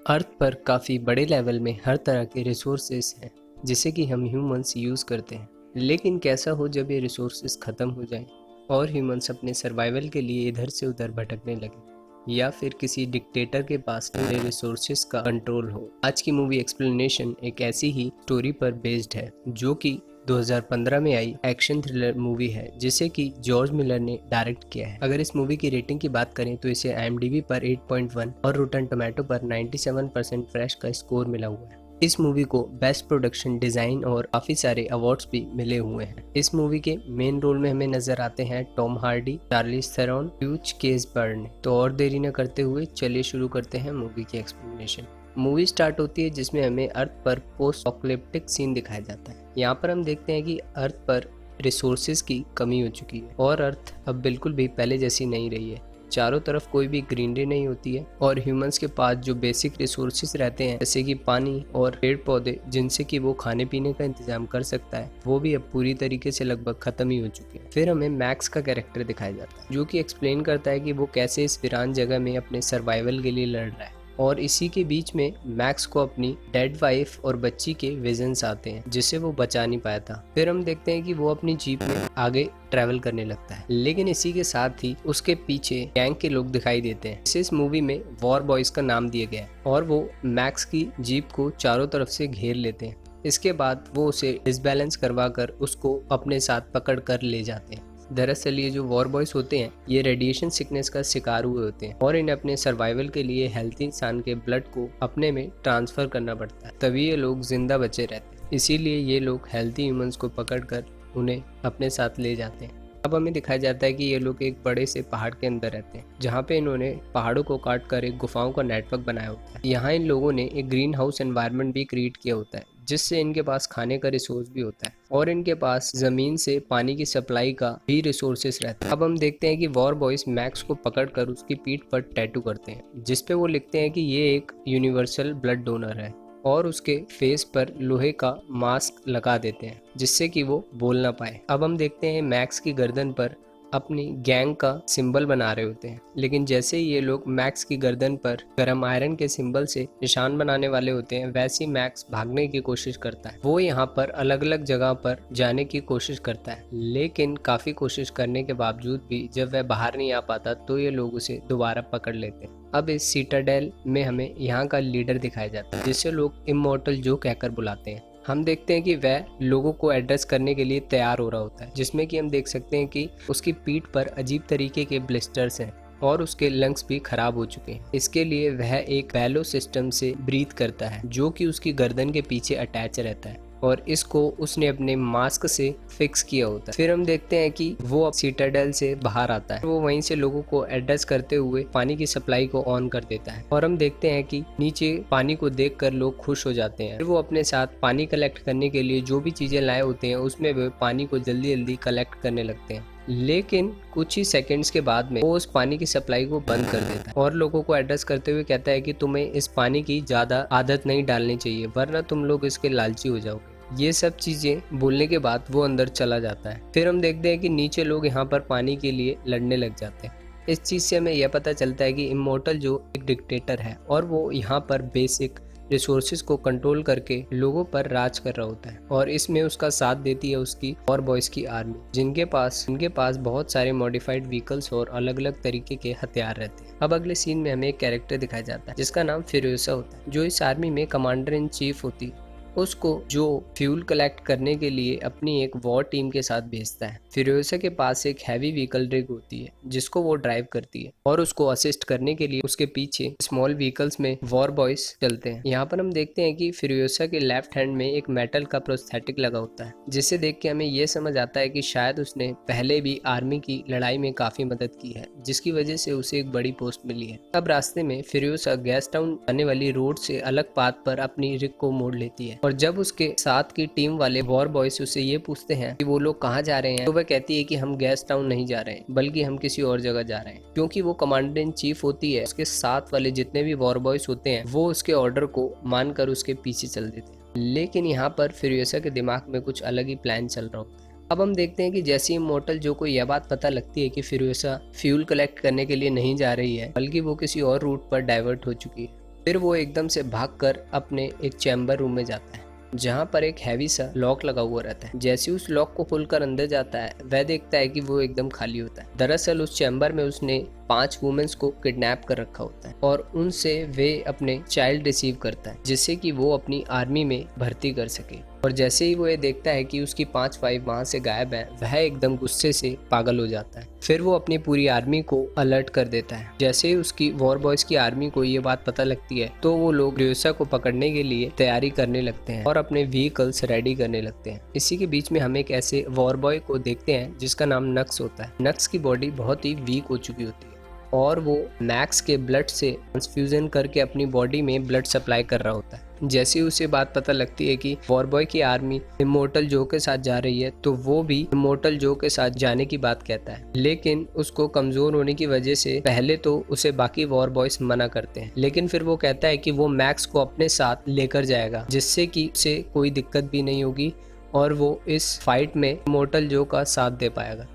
अर्थ पर काफ़ी बड़े लेवल में हर तरह के रिसोर्सेस हैं जिसे कि हम ह्यूमंस यूज़ करते हैं। लेकिन कैसा हो जब ये रिसोर्सेस ख़त्म हो जाएं और ह्यूमंस अपने सर्वाइवल के लिए इधर से उधर भटकने लगे या फिर किसी डिक्टेटर के पास पूरे रिसोर्सेस का कंट्रोल हो। आज की मूवी एक्सप्लेनेशन एक ऐसी ही स्टोरी पर बेस्ड है जो कि 2015 में आई एक्शन थ्रिलर मूवी है जिसे कि जॉर्ज मिलर ने डायरेक्ट किया है। अगर इस मूवी की रेटिंग की बात करें तो इसे IMDb पर 8.1 और रोटन टोमेटो पर 97% फ्रेश का स्कोर मिला हुआ है। इस मूवी को बेस्ट प्रोडक्शन डिजाइन और काफी सारे अवार्ड्स भी मिले हुए हैं। इस मूवी के मेन रोल में हमें नजर आते हैं Tom Hardy, Charlize Theron, Hugh Keays-Byrne. तो और देरी न करते हुए चलिए शुरू करते हैं मूवी की एक्सप्लेनेशन। मूवी स्टार्ट होती है जिसमें हमें अर्थ पर पोस्ट ऑक्लिप्टिक सीन दिखाया जाता है। यहाँ पर हम देखते हैं कि अर्थ पर रिसोर्सेज की कमी हो चुकी है और अर्थ अब बिल्कुल भी पहले जैसी नहीं रही है। चारों तरफ कोई भी ग्रीनरी नहीं होती है और ह्यूमंस के पास जो बेसिक रिसोर्सेज रहते हैं जैसे कि पानी और पेड़ पौधे जिनसे कि वो खाने पीने का इंतजाम कर सकता है, वो भी अब पूरी तरीके से लगभग खत्म ही हो चुके हैं। फिर हमें मैक्स का कैरेक्टर दिखाया जाता है जो कि एक्सप्लेन करता है कि वो कैसे इस वीरान जगह में अपने सर्वाइवल के लिए लड़ रहा है और इसी के बीच में मैक्स को अपनी डेड वाइफ और बच्ची के विजन्स आते हैं जिसे वो बचा नहीं पाया था। फिर हम देखते हैं कि वो अपनी जीप में आगे ट्रैवल करने लगता है, लेकिन इसी के साथ ही उसके पीछे गैंग के लोग दिखाई देते हैं। इस मूवी में वॉर बॉयज का नाम दिया गया है और वो मैक्स की जीप को चारों तरफ से घेर लेते हैं। इसके बाद वो उसे डिसबैलेंस करवा कर उसको अपने साथ पकड़ कर ले जाते हैं। दरअसल ये जो वॉर बॉयज होते हैं ये रेडिएशन सिकनेस का शिकार हुए होते हैं और इन्हें अपने सर्वाइवल के लिए हेल्थी इंसान के ब्लड को अपने में ट्रांसफर करना पड़ता है, तभी ये लोग जिंदा बचे रहते हैं। इसीलिए ये लोग हेल्थी ह्यूमंस को पकड़कर उन्हें अपने साथ ले जाते हैं। अब हमें दिखाया जाता है कि ये लोग एक बड़े से पहाड़ के अंदर रहते हैं जहाँ पे इन्होंने पहाड़ों को काट कर एक गुफाओं का नेटवर्क बनाया होता है। यहाँ इन लोगों ने एक ग्रीन हाउस एनवायरनमेंट भी क्रिएट किया होता है जिससे इनके पास खाने का रिसोर्स भी होता है और इनके पास जमीन से पानी की सप्लाई का भी रिसोर्सेस रहता है। अब हम देखते हैं कि वॉर बॉयज मैक्स को पकड़कर उसकी पीठ पर टैटू करते हैं जिसपे वो लिखते हैं कि ये एक यूनिवर्सल ब्लड डोनर है और उसके फेस पर लोहे का मास्क लगा देते हैं जिससे कि वो बोल ना पाए। अब हम देखते हैं मैक्स की गर्दन पर अपनी गैंग का सिंबल बना रहे होते हैं, लेकिन जैसे ही ये लोग मैक्स की गर्दन पर गरम आयरन के सिंबल से निशान बनाने वाले होते हैं वैसे ही मैक्स भागने की कोशिश करता है। वो यहाँ पर अलग अलग जगह पर जाने की कोशिश करता है, लेकिन काफी कोशिश करने के बावजूद भी जब वह बाहर नहीं आ पाता तो ये लोग उसे दोबारा पकड़ लेते हैं। अब इस सीटाडेल में हमें यहाँ का लीडर दिखाया जाता है जिसे लोग इमॉर्टल जो कहकर बुलाते हैं। हम देखते हैं कि वह लोगों को एड्रेस करने के लिए तैयार हो रहा होता है जिसमें कि हम देख सकते हैं कि उसकी पीठ पर अजीब तरीके के ब्लिस्टर्स हैं और उसके लंग्स भी खराब हो चुके हैं। इसके लिए वह एक बैलो सिस्टम से ब्रीथ करता है जो कि उसकी गर्दन के पीछे अटैच रहता है और इसको उसने अपने मास्क से फिक्स किया होता है। फिर हम देखते हैं कि वो सीटाडेल से बाहर आता है, वो वहीं से लोगों को एड्रेस करते हुए पानी की सप्लाई को ऑन कर देता है और हम देखते हैं कि नीचे पानी को देखकर लोग खुश हो जाते हैं। फिर वो अपने साथ पानी कलेक्ट करने के लिए जो भी चीजें लाए होते हैं उसमें वे पानी को जल्दी जल्दी कलेक्ट करने लगते हैं, लेकिन कुछ ही सेकंड्स के बाद में वो उस पानी की सप्लाई को बंद कर देता है और लोगों को एड्रेस करते हुए कहता है कि तुम्हें इस पानी की ज्यादा आदत नहीं डालनी चाहिए वरना तुम लोग इसके लालची हो जाओगे। ये सब चीजें बोलने के बाद वो अंदर चला जाता है। फिर हम देखते हैं कि नीचे लोग यहाँ पर पानी के लिए लड़ने लग जाते हैं। इस चीज से हमें यह पता चलता है कि इमॉर्टल जो एक डिक्टेटर है और वो यहाँ पर बेसिक रिसोर्सेज को कंट्रोल करके लोगों पर राज कर रहा होता है और इसमें उसका साथ देती है उसकी वॉर बॉयज की आर्मी जिनके पास बहुत सारे मॉडिफाइड व्हीकल्स और अलग अलग तरीके के हथियार रहते हैं। अब अगले सीन में हमें एक कैरेक्टर दिखाया जाता है जिसका नाम फ्यूरियोसा होता है जो इस आर्मी में कमांडर इन चीफ होती है, उसको जो फ्यूल कलेक्ट करने के लिए अपनी एक वॉर टीम के साथ भेजता है। फ्यूरियोसा के पास एक हैवी व्हीकल रिग होती है जिसको वो ड्राइव करती है और उसको असिस्ट करने के लिए उसके पीछे स्मॉल व्हीकल्स में वॉर बॉयज चलते हैं। यहाँ पर हम देखते हैं कि फ्यूरियोसा के लेफ्ट हैंड में एक मेटल का प्रोस्थेटिक लगा होता है जिसे देख के हमें ये समझ आता है कि शायद उसने पहले भी आर्मी की लड़ाई में काफी मदद की है जिसकी वजह से उसे एक बड़ी पोस्ट मिली है। अब रास्ते में फ्यूरियोसा गैस टाउन आने वाली रोड से अलग पाथ पर अपनी रिग को मोड़ लेती है और जब उसके साथ की टीम वाले वॉर बॉयज उससे ये पूछते हैं कि वो लोग कहाँ जा रहे हैं तो वह कहती है कि हम गैस टाउन नहीं जा रहे हैं बल्कि हम किसी और जगह जा रहे हैं। क्योंकि वो कमांडर इन चीफ होती है उसके साथ वाले जितने भी वॉर बॉयज होते हैं वो उसके ऑर्डर को मानकर उसके पीछे चल देते हैं, लेकिन यहाँ पर फ्यूरियोसा के दिमाग में कुछ अलग ही प्लान चल रहा होता है। अब हम देखते हैं कि जैसे ही इमॉर्टल जो को यह बात पता लगती है कि फ्यूरियोसा फ्यूल कलेक्ट करने के लिए नहीं जा रही है बल्कि वो किसी और रूट पर डाइवर्ट हो चुकी है फिर वो एकदम से भागकर अपने एक चैम्बर रूम में जाता है जहाँ पर एक हैवी सा लॉक लगा हुआ रहता है। जैसे उस लॉक को खोलकर अंदर जाता है वह देखता है कि वो एकदम खाली होता है। दरअसल उस चैम्बर में उसने 5 वुमेन्स को किडनैप कर रखा होता है और उनसे वे अपने चाइल्ड रिसीव करता है जिससे कि वो अपनी आर्मी में भर्ती कर सके। और जैसे ही वो ये देखता है कि उसकी 5 वाइफ वहाँ से गायब है वह एकदम गुस्से से पागल हो जाता है। फिर वो अपनी पूरी आर्मी को अलर्ट कर देता है। जैसे ही उसकी वॉर बॉयज की आर्मी को ये बात पता लगती है तो वो लोग फ्यूरियोसा को पकड़ने के लिए तैयारी करने लगते हैं और अपने व्हीकल्स रेडी करने लगते हैं। इसी के बीच में हम एक ऐसे वॉर बॉय को देखते हैं जिसका नाम नक्स होता है। नक्स की बॉडी बहुत ही वीक हो चुकी होती है और वो मैक्स के ब्लड से ट्रांसफ्यूजन करके अपनी बॉडी में ब्लड सप्लाई कर रहा होता है। जैसे उसे बात पता लगती है कि वॉर बॉय की आर्मी इमोर्टल जो के साथ जा रही है तो वो भी इमोर्टल जो के साथ जाने की बात कहता है, लेकिन उसको कमजोर होने की वजह से पहले तो उसे बाकी वॉर बॉयज मना करते हैं, लेकिन फिर वो कहता है कि वो मैक्स को अपने साथ लेकर जाएगा जिससे कि उसे कोई दिक्कत भी नहीं होगी और वो इस फाइट में इमोर्टल जो का साथ दे पाएगा।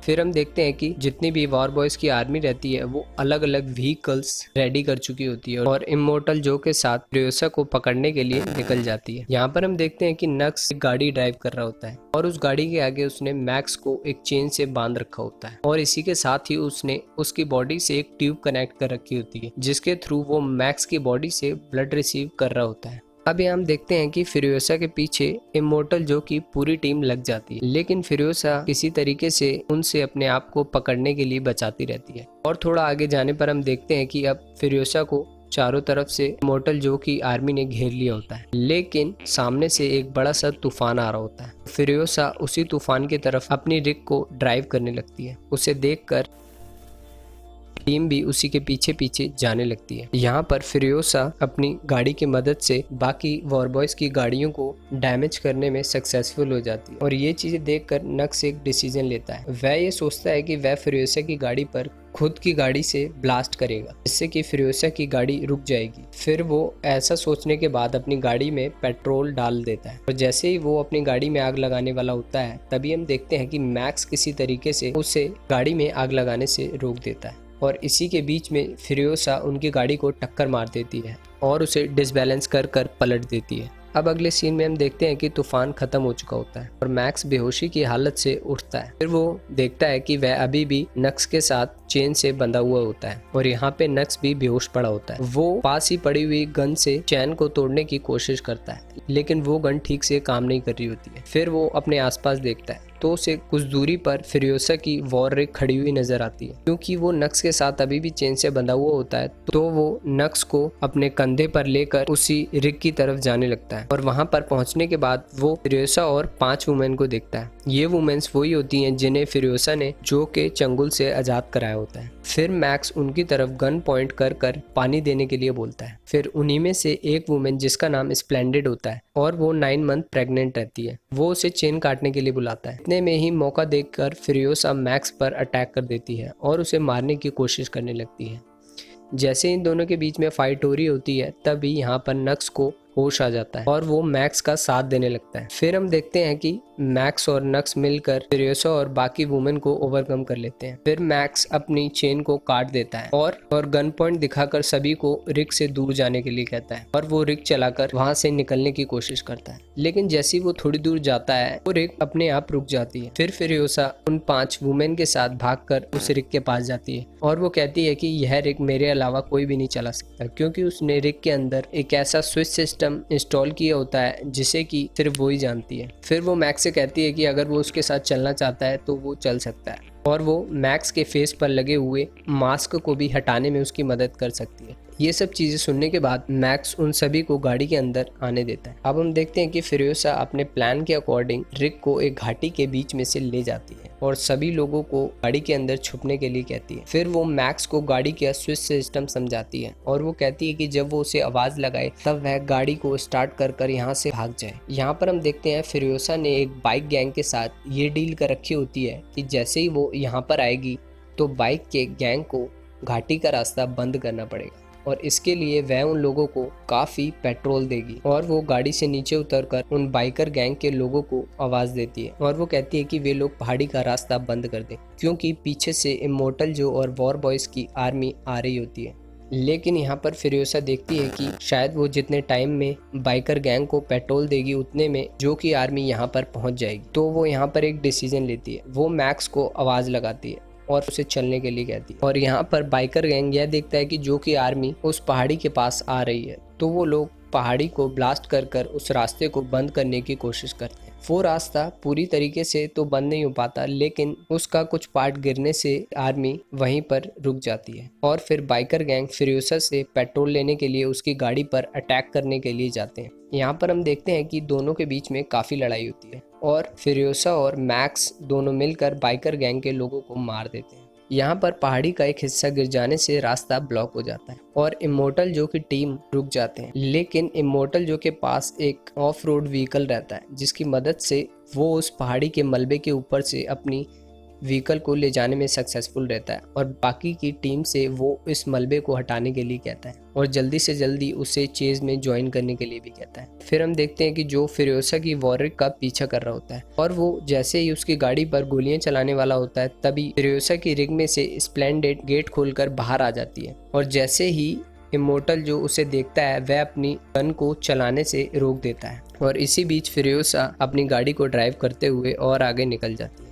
फिर हम देखते हैं कि जितनी भी वॉर बॉयज की आर्मी रहती है वो अलग अलग व्हीकल्स रेडी कर चुकी होती है और इमोर्टल जो के साथ फ्यूरियोसा को पकड़ने के लिए निकल जाती है। यहाँ पर हम देखते हैं कि नक्स एक गाड़ी ड्राइव कर रहा होता है और उस गाड़ी के आगे उसने मैक्स को एक चेन से बांध रखा होता है और इसी के साथ ही उसने उसकी बॉडी से एक ट्यूब कनेक्ट कर रखी होती है जिसके थ्रू वो मैक्स की बॉडी से ब्लड रिसीव कर रहा होता है। अब यहाँ हम देखते हैं कि फ्यूरियोसा के पीछे इमोर्टल जो की पूरी टीम लग जाती है, लेकिन फ्यूरियोसा किसी तरीके से उनसे अपने आप को पकड़ने के लिए बचाती रहती है। और थोड़ा आगे जाने पर हम देखते हैं कि अब फ्यूरियोसा को चारों तरफ से इमोर्टल जो की आर्मी ने घेर लिया होता है, लेकिन सामने से एक बड़ा सा तूफान आ रहा होता है। फ्यूरियोसा उसी तूफान की तरफ अपनी रिग को ड्राइव करने लगती है। उसे देखकर टीम भी उसी के पीछे पीछे जाने लगती है। यहाँ पर फ्यूरियोसा अपनी गाड़ी की मदद से बाकी वॉर बॉयज की गाड़ियों को डैमेज करने में सक्सेसफुल हो जाती है और ये चीजें देखकर नक्स एक डिसीजन लेता है। वह ये सोचता है कि वह फ्यूरियोसा की गाड़ी पर खुद की गाड़ी से ब्लास्ट करेगा जिससे कि फ्यूरियोसा की गाड़ी रुक जाएगी। फिर वो ऐसा सोचने के बाद अपनी गाड़ी में पेट्रोल डाल देता है और जैसे ही वो अपनी गाड़ी में आग लगाने वाला होता है तभी हम देखते हैं कि मैक्स किसी तरीके से उसे गाड़ी में आग लगाने से रोक देता है और इसी के बीच में फ्यूरियोसा उनकी गाड़ी को टक्कर मार देती है और उसे डिसबैलेंस कर कर पलट देती है। अब अगले सीन में हम देखते हैं कि तूफान खत्म हो चुका होता है और मैक्स बेहोशी की हालत से उठता है। फिर वो देखता है कि वह अभी भी नक्स के साथ चेन से बंधा हुआ होता है और यहाँ पे नक्स भी बेहोश पड़ा होता है। वो पास ही पड़ी हुई गन से चैन को तोड़ने की कोशिश करता है, लेकिन वो गन ठीक से काम नहीं कर रही होती है। फिर वो अपने आसपास देखता है तो उसे कुछ दूरी पर फ्यूरियोसा की वॉर रिग खड़ी हुई नजर आती है। क्योंकि वो नक्स के साथ अभी भी चेन से बंधा हुआ होता है तो वो नक्स को अपने कंधे पर लेकर उसी रिग की तरफ जाने लगता है और वहां पर पहुंचने के बाद वो फ्यूरियोसा और 5 वुमेन को देखता है। ये वुमेन्स वही होती हैं जिन्हें फ्यूरियोसा ने जो के चंगुल से आजाद कराया होता है। फिर मैक्स उनकी तरफ गन पॉइंट कर कर पानी देने के लिए बोलता है। फिर उन्हीं में से एक वुमेन जिसका नाम स्प्लेंडेड होता है और वो 9 मंथ प्रेग्नेंट रहती है, वो उसे चेन काटने के लिए बुलाता है। इतने में ही मौका देखकर फ्यूरियोसा मैक्स पर अटैक कर देती है और उसे मारने की कोशिश करने लगती है। जैसे इन दोनों के बीच में फाइट हो रही होती है तभी यहाँ पर नक्स को होश आ जाता है और वो मैक्स का साथ देने लगता है। फिर हम देखते हैं कि मैक्स और नक्स मिलकर फ्यूरियोसा और बाकी वुमेन को ओवरकम कर लेते हैं। फिर मैक्स अपनी चेन को काट देता है और गन पॉइंट दिखाकर सभी को रिग से दूर जाने के लिए कहता है और वो रिग चलाकर वहां से निकलने की कोशिश करता है, लेकिन जैसे ही वो थोड़ी दूर जाता है वो रिग अपने आप रुक जाती है। फिर फ्यूरियोसा उन 5 वुमेन के साथ भागकर उस रिग के पास जाती है और वो कहती है कि यह रिग मेरे अलावा कोई भी नहीं चला सकता, क्योंकि उसने रिग के अंदर एक ऐसा स्विच सिस्टम इंस्टॉल किया होता है जिसे कि सिर्फ वो ही जानती है। फिर वो मैक्स से कहती है कि अगर वो उसके साथ चलना चाहता है तो वो चल सकता है और वो मैक्स के फेस पर लगे हुए मास्क को भी हटाने में उसकी मदद कर सकती है। ये सब चीजें सुनने के बाद मैक्स उन सभी को गाड़ी के अंदर आने देता है। अब हम देखते हैं कि फ्यूरियोसा अपने प्लान के अकॉर्डिंग रिग को एक घाटी के बीच में से ले जाती है और सभी लोगों को गाड़ी के अंदर छुपने के लिए कहती है। फिर वो मैक्स को गाड़ी का स्विच सिस्टम समझाती है और वो कहती है कि जब वो उसे आवाज लगाए तब वह गाड़ी को स्टार्ट कर कर यहाँ से भाग जाए। यहाँ पर हम देखते हैं फ्यूरियोसा ने एक बाइक गैंग के साथ ये डील कर रखी होती है कि जैसे ही वो यहाँ पर आएगी तो बाइक के गैंग को घाटी का रास्ता बंद करना पड़ेगा और इसके लिए वह उन लोगों को काफी पेट्रोल देगी और वो गाड़ी से नीचे उतरकर उन बाइकर गैंग के लोगों को आवाज देती है और वो कहती है कि वे लोग पहाड़ी का रास्ता बंद कर दें, क्योंकि पीछे से इमोर्टल जो और वॉर बॉयज की आर्मी आ रही होती है। लेकिन यहाँ पर फिरोसा देखती है कि शायद वो जितने टाइम में बाइकर गैंग को पेट्रोल देगी उतने में जो कि आर्मी यहाँ पर पहुंच जाएगी। तो वो यहाँ पर एक डिसीजन लेती है, वो मैक्स को आवाज लगाती है और उसे चलने के लिए कहती है। और यहाँ पर बाइकर गैंग यह देखता है कि जो कि आर्मी उस पहाड़ी के पास आ रही है, तो वो लोग पहाड़ी को ब्लास्ट कर उस रास्ते को बंद करने की कोशिश करते हैं। वो रास्ता पूरी तरीके से तो बंद नहीं हो पाता, लेकिन उसका कुछ पार्ट गिरने से आर्मी वहीं पर रुक जाती है। और फिर बाइकर गैंग फिरोसा से पेट्रोल लेने के लिए उसकी गाड़ी पर अटैक करने के लिए जाते हैं। यहाँ पर हम देखते हैं कि दोनों के बीच में काफ़ी लड़ाई होती है और फिरोसा और मैक्स दोनों मिलकर बाइकर गैंग के लोगों को मार देते हैं। यहाँ पर पहाड़ी का एक हिस्सा गिर जाने से रास्ता ब्लॉक हो जाता है और इमोर्टल जो की टीम रुक जाते हैं। लेकिन इमोर्टल जो के पास एक ऑफ रोड व्हीकल रहता है, जिसकी मदद से वो उस पहाड़ी के मलबे के ऊपर से अपनी व्हीकल को ले जाने में सक्सेसफुल रहता है और बाकी की टीम से वो इस मलबे को हटाने के लिए कहता है और जल्दी से जल्दी उसे चेज में ज्वाइन करने के लिए भी कहता है। फिर हम देखते हैं कि जो फिरोसा की वॉरिक का पीछा कर रहा होता है और वो जैसे ही उसकी गाड़ी पर गोलियां चलाने वाला होता है, तभी फिरोसा की रिग में से स्प्लेंडेड गेट खोलकर बाहर आ जाती है और जैसे ही इमोर्टल जो उसे देखता है वह अपनी गन को चलाने से रोक देता है और इसी बीच फिरोसा अपनी गाड़ी को ड्राइव करते हुए और आगे निकल जाती है।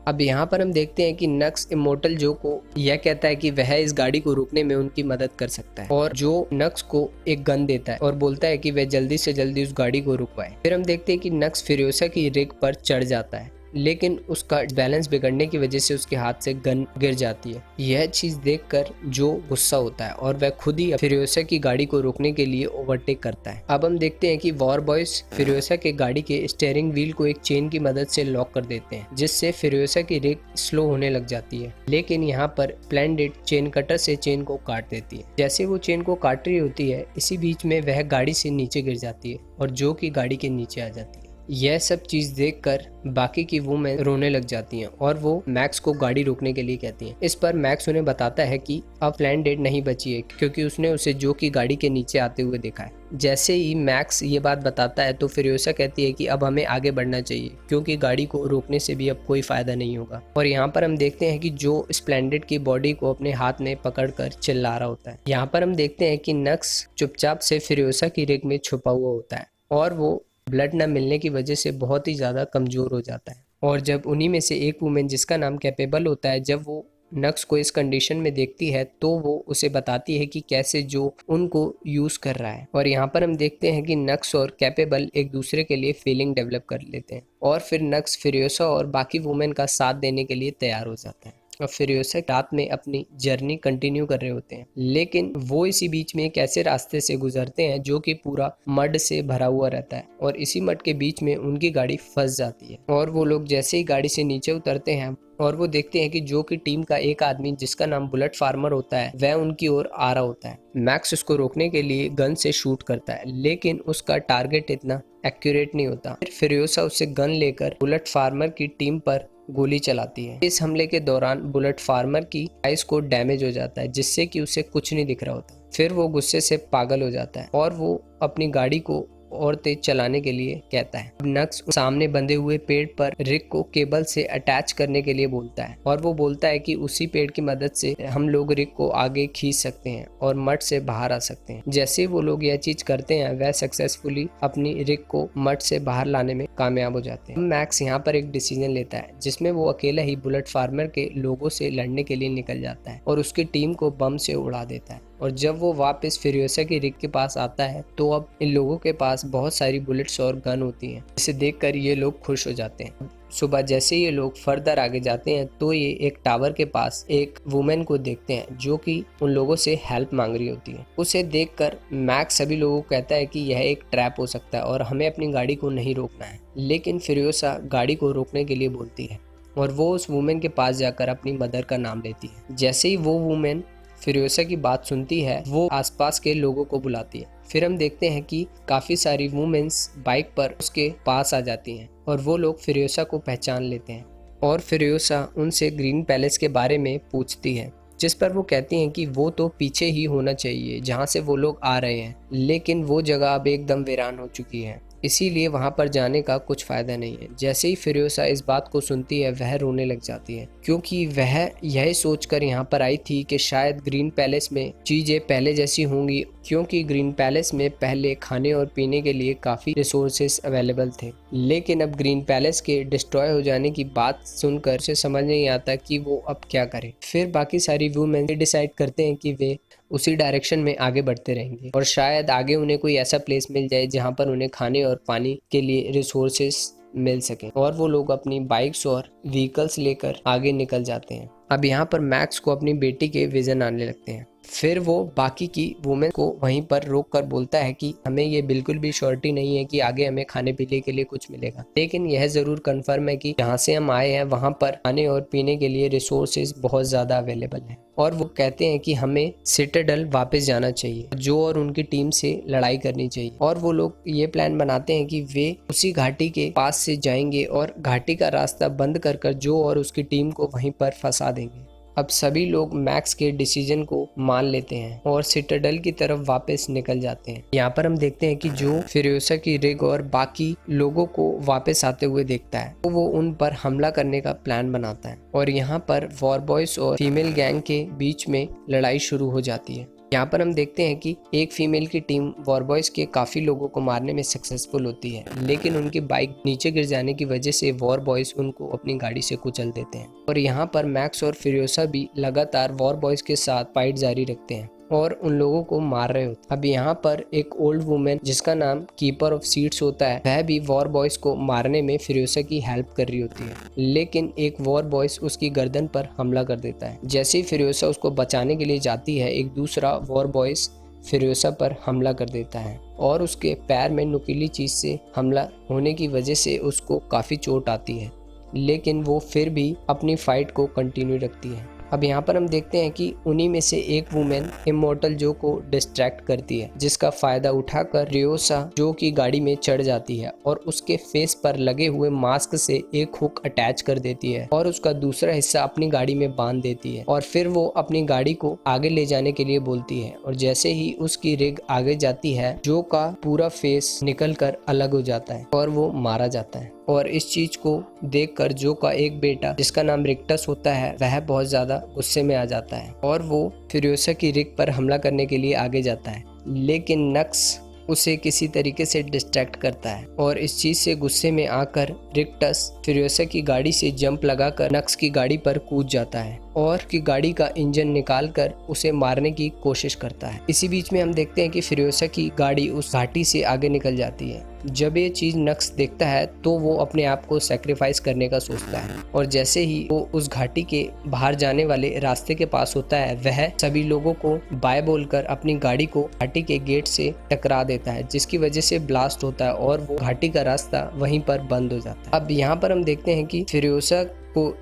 अब यहाँ पर हम देखते हैं कि नक्स इमोर्टल जो को यह कहता है कि वह इस गाड़ी को रोकने में उनकी मदद कर सकता है और जो नक्स को एक गन देता है और बोलता है कि वह जल्दी से जल्दी उस गाड़ी को रुकवाए। फिर हम देखते हैं कि नक्स फिरोसा की रिग पर चढ़ जाता है, लेकिन उसका बैलेंस बिगड़ने की वजह से उसके हाथ से गन गिर जाती है। यह चीज देखकर जो गुस्सा होता है और वह खुद ही फिरोसा की गाड़ी को रोकने के लिए ओवरटेक करता है। अब हम देखते हैं कि वॉर बॉयज फिरोसा के गाड़ी के स्टीयरिंग व्हील को एक चेन की मदद से लॉक कर देते हैं, जिससे फिरोसा की रिग स्लो होने लग जाती है। लेकिन यहाँ पर स्प्लेंडेड चेन कटर से चेन को काट देती है। जैसे वो चेन को काट रही होती है, इसी बीच में वह गाड़ी से नीचे गिर जाती है और जो कि गाड़ी के नीचे आ जाती है। यह सब चीज देखकर बाकी की वुमेन रोने लग जाती हैं और वो मैक्स को गाड़ी रोकने के लिए कहती हैं। इस पर मैक्स उन्हें बताता है कि अब स्प्लेंडेड नहीं बची है, क्योंकि उसने उसे जो की गाड़ी के नीचे आते हुए देखा है। जैसे ही मैक्स ये बात बताता है तो फिरोसा कहती है कि अब हमें आगे बढ़ना चाहिए, क्योंकि गाड़ी को रोकने से भी अब कोई फायदा नहीं होगा। और यहाँ पर हम देखते हैं कि जो स्प्लेंडेड की बॉडी को अपने हाथ में पकड़कर चिल्ला रहा होता है। यहाँ पर हम देखते हैं कि नक्स चुपचाप से फिरोसा की रिग में छुपा हुआ होता है और वो ब्लड न मिलने की वजह से बहुत ही ज़्यादा कमज़ोर हो जाता है। और जब उन्हीं में से एक वुमेन जिसका नाम कैपेबल होता है, जब वो नक्स को इस कंडीशन में देखती है तो वो उसे बताती है कि कैसे जो उनको यूज़ कर रहा है। और यहाँ पर हम देखते हैं कि नक्स और कैपेबल एक दूसरे के लिए फीलिंग डेवलप कर लेते हैं और फिर नक्स फिरोसा और बाकी वुमेन का साथ देने के लिए तैयार हो जाता है। और फिरोसा रात में अपनी जर्नी कंटिन्यू कर रहे होते हैं, लेकिन वो इसी बीच में एक ऐसे रास्ते से गुजरते हैं जो कि पूरा मड से भरा हुआ रहता है और इसी मड के बीच में उनकी गाड़ी फंस जाती है। और वो लोग जैसे ही गाड़ी से नीचे उतरते हैं और वो देखते हैं कि जो कि टीम का एक आदमी जिसका नाम बुलेट फार्मर होता है वह उनकी ओर आ रहा होता है। मैक्स उसको रोकने के लिए गन से शूट करता है, लेकिन उसका टारगेट इतना एक्यूरेट नहीं होता। फिर फिरोसा उससे गन लेकर बुलेट फार्मर की टीम पर गोली चलाती है। इस हमले के दौरान बुलेट फार्मर की आइज को डैमेज हो जाता है, जिससे कि उसे कुछ नहीं दिख रहा होता। फिर वो गुस्से से पागल हो जाता है और वो अपनी गाड़ी को और तेज चलाने के लिए कहता है। नक्स सामने बंधे हुए पेड़ पर रिग को केबल से अटैच करने के लिए बोलता है और वो बोलता है कि उसी पेड़ की मदद से हम लोग रिग को आगे खींच सकते हैं और मड से बाहर आ सकते हैं। जैसे वो लोग यह चीज करते हैं, वह सक्सेसफुली अपनी रिग को मड से बाहर लाने में कामयाब हो जाते हैं। मैक्स यहाँ पर एक डिसीजन लेता है, जिसमें वो अकेला ही बुलेट फार्मर के लोगों से लड़ने के लिए निकल जाता है और उसकी टीम को बम से उड़ा देता है। और जब वो वापस फिरोसा की रिग के पास आता है तो अब इन लोगों के पास बहुत सारी बुलेट्स और गन होती हैं, जिसे देखकर ये लोग खुश हो जाते हैं। सुबह जैसे ये लोग फर्दर आगे जाते हैं तो ये एक टावर के पास एक वुमेन को देखते हैं जो कि उन लोगों से हेल्प मांग रही होती है। उसे देखकर मैक्स सभी लोगों को कहता है कि यह एक ट्रैप हो सकता है और हमें अपनी गाड़ी को नहीं रोकना है, लेकिन फिरोसा गाड़ी को रोकने के लिए बोलती है और वो उस वुमेन के पास जाकर अपनी मदर का नाम लेती है। जैसे ही वो वुमेन फिरोसा की बात सुनती है, वो आसपास के लोगों को बुलाती है। फिर हम देखते हैं कि काफी सारी वुमेन्स बाइक पर उसके पास आ जाती हैं और वो लोग फिरोसा को पहचान लेते हैं और फिरोसा उनसे ग्रीन पैलेस के बारे में पूछती है, जिस पर वो कहती हैं कि वो तो पीछे ही होना चाहिए जहाँ से वो लोग आ रहे हैं, लेकिन वो जगह अब एकदम वीरान हो चुकी है इसीलिए वहाँ पर जाने का कुछ फ़ायदा नहीं है। जैसे ही फिरोसा इस बात को सुनती है वह रोने लग जाती है, क्योंकि वह यह सोचकर यहाँ पर आई थी कि शायद ग्रीन पैलेस में चीज़ें पहले जैसी होंगी, क्योंकि ग्रीन पैलेस में पहले खाने और पीने के लिए काफ़ी रिसोर्सेस अवेलेबल थे। लेकिन अब ग्रीन पैलेस के डिस्ट्रॉय हो जाने की बात सुनकर उसे समझ नहीं आता कि वो अब क्या करे। फिर बाकी सारी वुमेन डिसाइड करते हैं कि वे उसी डायरेक्शन में आगे बढ़ते रहेंगे और शायद आगे उन्हें कोई ऐसा प्लेस मिल जाए जहाँ पर उन्हें खाने और पानी के लिए रिसोर्सेस मिल सके, और वो लोग अपनी बाइक्स और व्हीकल्स लेकर आगे निकल जाते हैं। अब यहाँ पर मैक्स को अपनी बेटी के विजन आने लगते हैं। फिर वो बाकी की वुमेन को वहीं पर रोक कर बोलता है कि हमें ये बिल्कुल भी श्योरिटी नहीं है कि आगे हमें खाने पीने के लिए कुछ मिलेगा, लेकिन यह ज़रूर कंफर्म है कि जहाँ से हम आए हैं वहाँ पर खाने और पीने के लिए रिसोर्सेज बहुत ज़्यादा अवेलेबल हैं। और वो कहते हैं कि हमें सिटाडेल वापस जाना चाहिए, जो और उनकी टीम से लड़ाई करनी चाहिए। और वो लोग ये प्लान बनाते हैं कि वे उसी घाटी के पास से जाएंगे और घाटी का रास्ता बंद कर कर जो और उसकी टीम को वहीं पर फंसा देंगे। अब सभी लोग मैक्स के डिसीजन को मान लेते हैं और सिटाडेल की तरफ वापस निकल जाते हैं। यहाँ पर हम देखते हैं कि जो फिरोसा की रिग और बाकी लोगों को वापस आते हुए देखता है तो वो उन पर हमला करने का प्लान बनाता है और यहाँ पर वॉर बॉयज और फीमेल गैंग के बीच में लड़ाई शुरू हो जाती है। यहाँ पर हम देखते हैं कि एक फीमेल की टीम वॉर बॉयज के काफी लोगों को मारने में सक्सेसफुल होती है, लेकिन उनकी बाइक नीचे गिर जाने की वजह से वॉर बॉयज उनको अपनी गाड़ी से कुचल देते हैं। और यहाँ पर मैक्स और फिरोसा भी लगातार वॉर बॉयज के साथ फाइट जारी रखते हैं और उन लोगों को मार रहे होते। अब यहाँ पर एक ओल्ड वुमेन जिसका नाम कीपर ऑफ सीड्स होता है, वह भी वॉर बॉयज को मारने में फिरोसा की हेल्प कर रही होती है, लेकिन एक वॉर बॉयज उसकी गर्दन पर हमला कर देता है। जैसे ही फिरोसा उसको बचाने के लिए जाती है, एक दूसरा वॉर बॉयज फिरोसा पर हमला कर देता है और उसके पैर में नुकीली चीज से हमला होने की वजह से उसको काफी चोट आती है, लेकिन वो फिर भी अपनी फाइट को कंटिन्यू रखती है। अब यहाँ पर हम देखते हैं कि उन्हीं में से एक वुमेन इमोर्टल जो को डिस्ट्रैक्ट करती है, जिसका फायदा उठाकर रियोसा जो की गाड़ी में चढ़ जाती है और उसके फेस पर लगे हुए मास्क से एक हुक अटैच कर देती है और उसका दूसरा हिस्सा अपनी गाड़ी में बांध देती है और फिर वो अपनी गाड़ी को आगे ले जाने के लिए बोलती है। और जैसे ही उसकी रिग आगे जाती है, जो का पूरा फेस निकल कर अलग हो जाता है और वो मारा जाता है। और इस चीज को देखकर जो का एक बेटा जिसका नाम रिक्टस होता है, वह बहुत ज्यादा गुस्से में आ जाता है और वो फिरोसा की रिग पर हमला करने के लिए आगे जाता है, लेकिन नक्स उसे किसी तरीके से डिस्ट्रैक्ट करता है और इस चीज से गुस्से में आकर रिक्टस फिरोसा की गाड़ी से जंप लगाकर नक्स की गाड़ी पर कूद जाता है और की गाड़ी का इंजन निकालकर उसे मारने की कोशिश करता है। इसी बीच में हम देखते हैं कि फिरोसा की गाड़ी उस घाटी से आगे निकल जाती है। जब ये चीज नक्स देखता है तो वो अपने आप को सैक्रिफाइस करने का सोचता है और जैसे ही वो उस घाटी के बाहर जाने वाले रास्ते के पास होता है, वह सभी लोगों को बाय बोलकर अपनी गाड़ी को घाटी के गेट से टकरा देता है, जिसकी वजह से ब्लास्ट होता है और वो घाटी का रास्ता वहीं पर बंद हो जाता है। अब यहाँ पर हम देखते हैं कि फिरोसा को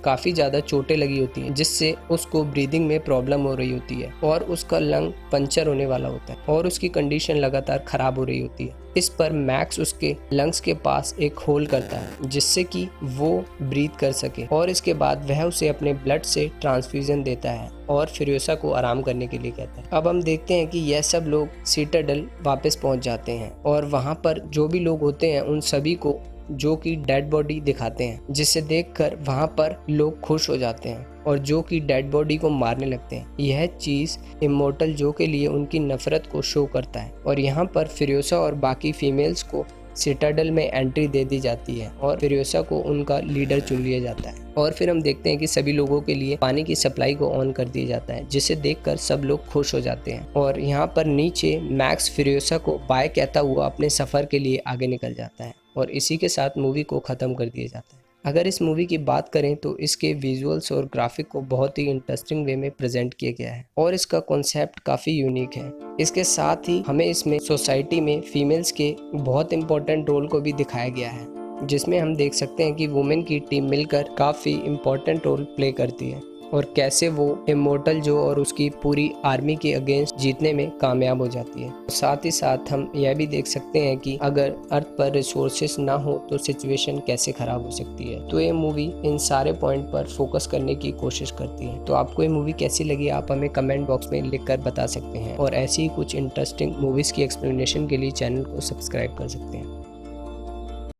काफ़ी ज़्यादा चोटें लगी होती हैं, जिससे उसको ब्रीदिंग में प्रॉब्लम हो रही होती है और उसका लंग पंचर होने वाला होता है और उसकी कंडीशन लगातार ख़राब हो रही होती है। इस पर मैक्स उसके लंग्स के पास एक होल करता है जिससे कि वो ब्रीथ कर सके और इसके बाद वह उसे अपने ब्लड से ट्रांसफ्यूजन देता है और फिरोसा को आराम करने के लिए कहता है। अब हम देखते हैं कि यह सब लोग सिटाडेल वापस पहुंच जाते हैं और वहां पर जो भी लोग होते हैं उन सभी को जो कि डेड बॉडी दिखाते हैं, जिसे देखकर वहां पर लोग खुश हो जाते हैं और जो कि डेड बॉडी को मारने लगते हैं। यह चीज इमोर्टल जो के लिए उनकी नफरत को शो करता है और यहाँ पर फिरोसा और बाकी फीमेल्स को सिटाडेल में एंट्री दे दी जाती है और फिरोसा को उनका लीडर चुन लिया जाता है। और फिर हम देखते हैं कि सभी लोगों के लिए पानी की सप्लाई को ऑन कर दिया जाता है, जिसे देखकर सब लोग खुश हो जाते हैं। और यहाँ पर नीचे मैक्स फिरोसा को बाय कहता हुआ अपने सफर के लिए आगे निकल जाता है और इसी के साथ मूवी को ख़त्म कर दिया जाता है। अगर इस मूवी की बात करें तो इसके विजुअल्स और ग्राफिक को बहुत ही इंटरेस्टिंग वे में प्रेजेंट किया गया है और इसका कॉन्सेप्ट काफ़ी यूनिक है। इसके साथ ही हमें इसमें सोसाइटी में फीमेल्स के बहुत इंपॉर्टेंट रोल को भी दिखाया गया है, जिसमें हम देख सकते हैं कि वुमेन की टीम मिलकर काफ़ी इंपॉर्टेंट रोल प्ले करती है। और कैसे वो इमोर्टल जो और उसकी पूरी आर्मी के अगेंस्ट जीतने में कामयाब हो जाती है। साथ ही साथ हम यह भी देख सकते हैं कि अगर अर्थ पर रिसोर्सेस ना हो तो सिचुएशन कैसे खराब हो सकती है। तो ये मूवी इन सारे पॉइंट पर फोकस करने की कोशिश करती है। तो आपको ये मूवी कैसी लगी आप हमें कमेंट बॉक्स में लिख कर बता सकते हैं, और ऐसी ही कुछ इंटरेस्टिंग मूवीज़ की एक्सप्लेनेशन के लिए चैनल को सब्सक्राइब कर सकते हैं।